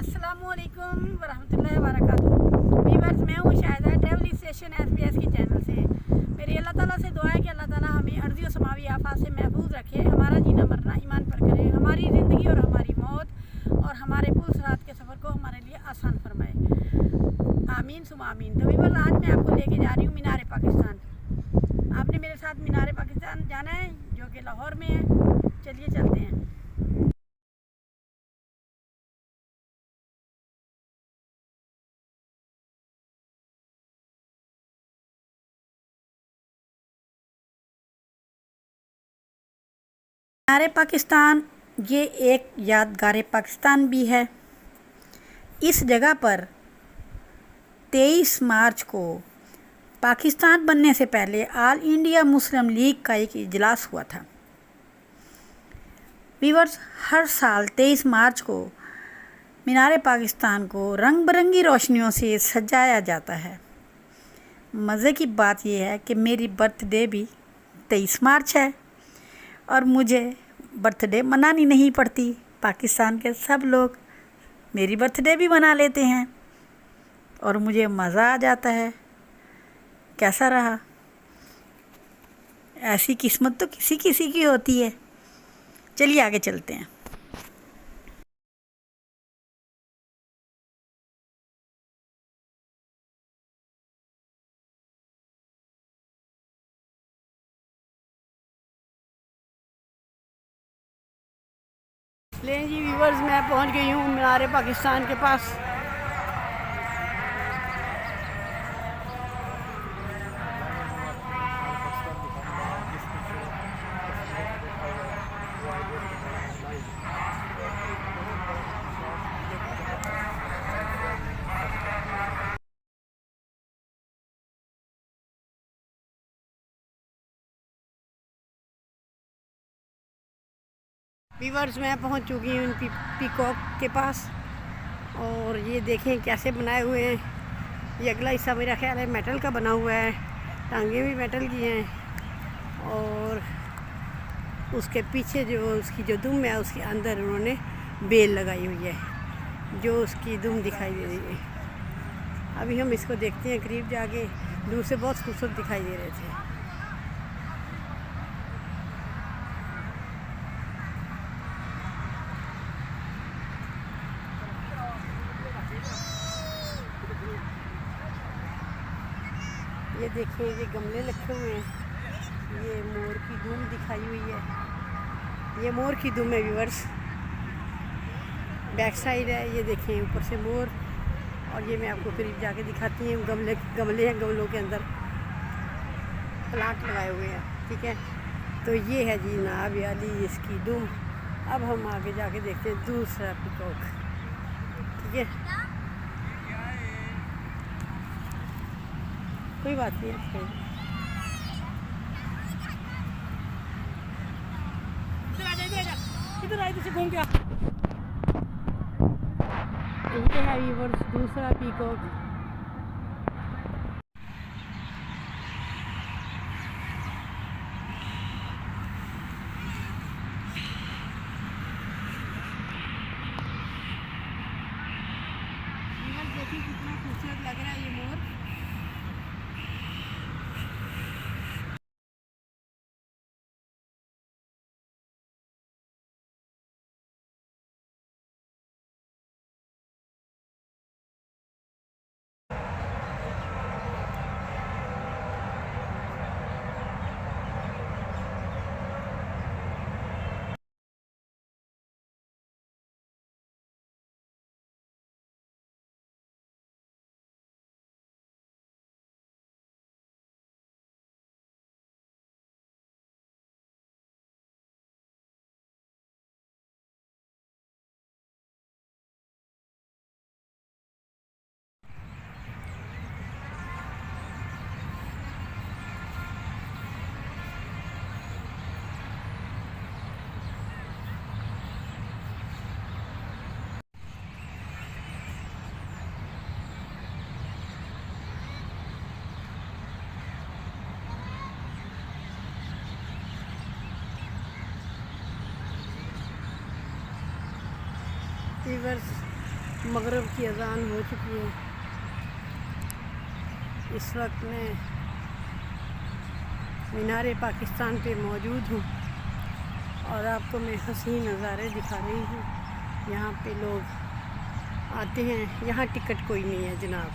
अस्सलामुअलैकुम वरहमतुल्लाहि वबरकातुहू। वीवर्स, मैं हूँ शाहिदा ट्रैवल स्टेशन SBS के चैनल से। मेरी अल्लाह ताला से दुआ है कि अल्लाह ताला हमें अर्ज़ी और समावी आफात से महफूज रखे, हमारा जीना मरना ईमान पर करे, हमारी ज़िंदगी और हमारी मौत और हमारे पुल रात के सफ़र को हमारे लिए आसान फरमाए। आमीन सुमा आमीन। तो वीवर्स, आज मैं आपको लेके जा रही हूँ मीनार पाकिस्तान। आपने मेरे साथ मीनार पाकिस्तान जाना है जो कि लाहौर में है। चलिए चलते हैं। मीनार पाकिस्तान ये एक यादगार पाकिस्तान भी है। इस जगह पर 23 मार्च को पाकिस्तान बनने से पहले ऑल इंडिया मुस्लिम लीग का एक इजलास हुआ था। वीवर्स, हर साल 23 मार्च को मीनार पाकिस्तान को रंग बिरंगी रोशनियों से सजाया जाता है। मज़े की बात यह है कि मेरी बर्थडे भी 23 मार्च है और मुझे बर्थडे मनानी नहीं पड़ती। पाकिस्तान के सब लोग मेरी बर्थडे भी मना लेते हैं और मुझे मज़ा आ जाता है। कैसा रहा? ऐसी किस्मत तो किसी किसी की होती है। चलिए आगे चलते हैं। लें जी व्यूवर्स, मैं पहुंच गई हूँ मीनार पाकिस्तान के पास। व्यूवर्स, मैं पहुंच चुकी हूँ पीकॉक के पास और ये देखें कैसे बनाए हुए हैं। ये अगला हिस्सा मेरा ख्याल है मेटल का बना हुआ है, टांगे भी मेटल की हैं और उसके पीछे जो उसकी जो दुम है उसके अंदर उन्होंने बेल लगाई हुई है जो उसकी दुम दिखाई दे रही है। अभी हम इसको देखते हैं करीब जाके। दूर से बहुत खूबसूरत दिखाई दे रहे थे। ये देखिए, ये गमले रखे हुए हैं। ये मोर की दुम दिखाई हुई है। ये मोर की दुम है व्यूअर्स। बैक साइड है, ये देखें ऊपर से मोर। और ये मैं आपको करीब जाके दिखाती हूँ। गमले हैं, गमलों के अंदर प्लांट लगाए हुए हैं। ठीक है, तो ये है जी नाब वाली इसकी दुम। अब हम आगे जाके देखते हैं दूसरा पीकॉक। ठीक है, कोई बात नहीं है। इधर आ इधर से घूम गया। ये है व्यूअर्स दूसरा पीकॉक। देखिए कितना खूबसूरत लग रहा है ये मोर। व्यूअर्स, मगरिब की अज़ान हो चुकी है। इस वक्त मैं मीनार पाकिस्तान पे मौजूद हूँ और आपको मैं हसीन नज़ारे दिखा रही हूँ। यहाँ पे लोग आते हैं, यहाँ टिकट कोई नहीं है जनाब।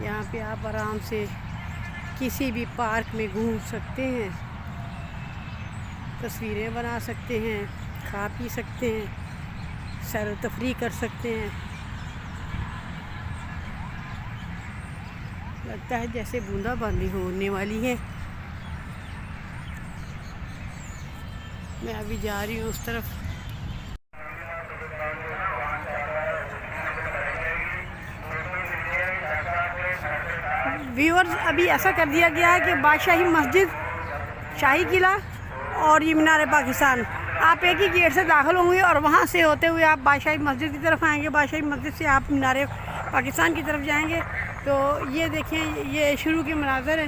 यहाँ पे आप आराम से किसी भी पार्क में घूम सकते हैं, तस्वीरें बना सकते हैं, खा पी सकते हैं, सैर व तफरीह कर सकते हैं। लगता है जैसे बूंदाबांदी होने वाली है। मैं अभी जा रही हूँ उस तरफ। व्यूअर्स, अभी ऐसा कर दिया गया है कि बादशाही मस्जिद, शाही किला और ये मीनार पाकिस्तान, आप एक ही गेट से दाखिल होंगे और वहाँ से होते हुए आप बादशाही मस्जिद की तरफ आएंगे। बादशाही मस्जिद से आप मीनार पाकिस्तान की तरफ जाएंगे। तो ये देखें, ये शुरू के मनाज़र है।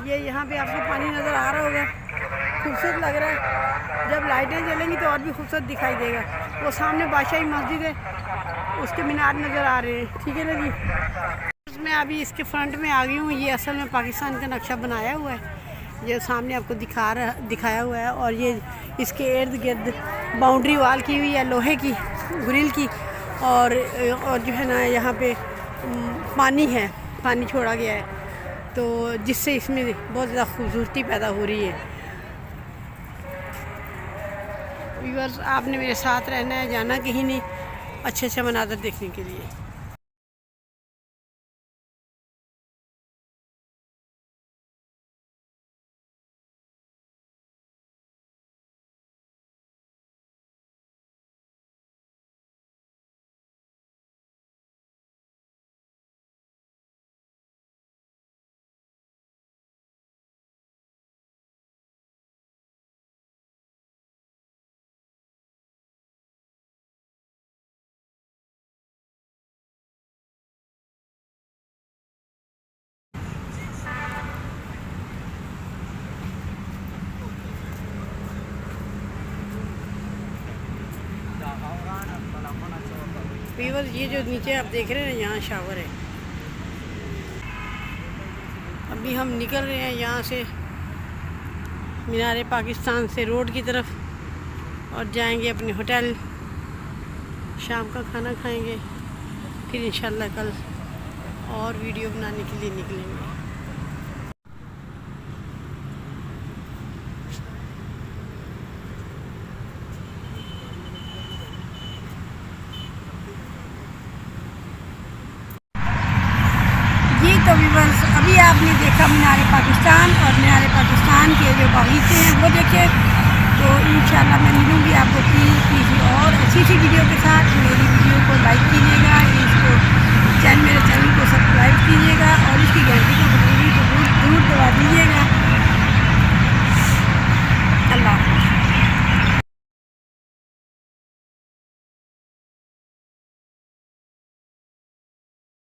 ये यहाँ पे आपको पानी नज़र आ रहा होगा, खूबसूरत लग रहा है। जब लाइटें जलेंगी तो और भी खूबसूरत दिखाई देगा। वो सामने बादशाही मस्जिद है, उसके मीनार नज़र आ रहे हैं। ठीक है ना जी। मैं अभी इसके फ्रंट में आ गई हूँ। ये असल में पाकिस्तान का नक्शा बनाया हुआ है, ये सामने आपको दिखाया हुआ है। और ये इसके इर्द गिर्द बाउंड्री वाल की हुई है, लोहे की ग्रिल की। और जो है ना, यहाँ पे पानी है, पानी छोड़ा गया है, तो जिससे इसमें बहुत ज़्यादा खूबसूरती पैदा हो रही है। व्यूअर्स, आपने मेरे साथ रहना है, जाना कहीं नहीं, अच्छे अच्छे मनाज़र देखने के लिए। व्यूअर्स, ये जो नीचे आप देख रहे हैं, यहाँ शावर है। अभी हम निकल रहे हैं यहाँ से मीनार पाकिस्तान से रोड की तरफ और जाएंगे अपने होटल। शाम का खाना खाएंगे, फिर इंशाल्लाह कल और वीडियो बनाने के लिए निकलेंगे। तो व्यूअर्स, अभी आपने देखा मीनार पाकिस्तान और मीनार पाकिस्तान के जो बागीचे हैं वो देखे। तो इंशाल्लाह मैं मिलूँगी आपको किसी और अच्छी वीडियो के साथ।